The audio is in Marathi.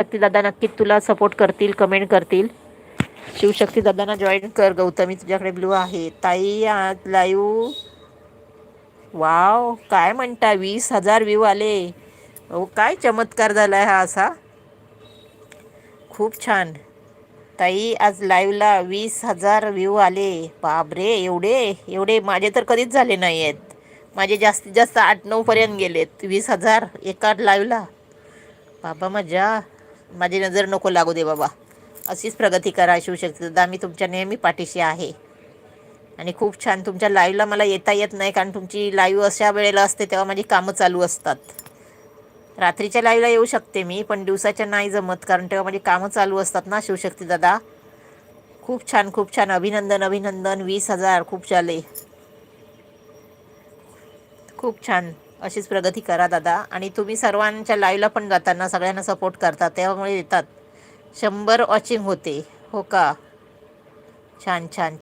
शक्ती दादा नक्कीच तुला सपोर्ट करतील, कमेंट करतील. शिवशक्ती दादांना जॉईन कर. गौतमी तुझ्याकडे ब्लू आहे. ताई आज लाईव्ह. वाव, काय म्हणता, 20,000 व्ह्यू आले. अहो काय चमत्कार झालाय हा असा. खूप छान ताई, आज लाईव्हला 20,000 व्ह्यू आले. बापरे, एवढे एवढे माझे तर कधीच झाले नाही आहेत. माझे जास्तीत जास्त 8-9 पर्यंत गेलेत. 20,000 एका लाईव्हला. बाबा मजा. माझी नजर नको लागू दे बाबा. अशीच प्रगती करा शिवशक्ती दादा, मी तुमच्या नेहमी पाठीशी आहे. आणि खूप छान. तुमच्या लाईव्हला मला येता येत नाही, कारण तुमची लाईव्ह अशा वेळेला असते तेव्हा माझी कामं चालू असतात. रात्रीच्या लाईव्हला येऊ शकते मी, पण दिवसाच्या नाही जमत, कारण तेव्हा माझी कामं चालू असतात ना शिवशक्ती दादा. खूप छान, खूप छान. अभिनंदन, अभिनंदन. 20,000 खूप झाले. खूप छान. अशीच प्रगती करा दादा. आणि तुम्ही सर्वांच्या लाईव्हला पण जाताना सगळ्यांना सपोर्ट करता, त्यामुळे येतात. 100 वॉचिंग होते. हो का? छान छान.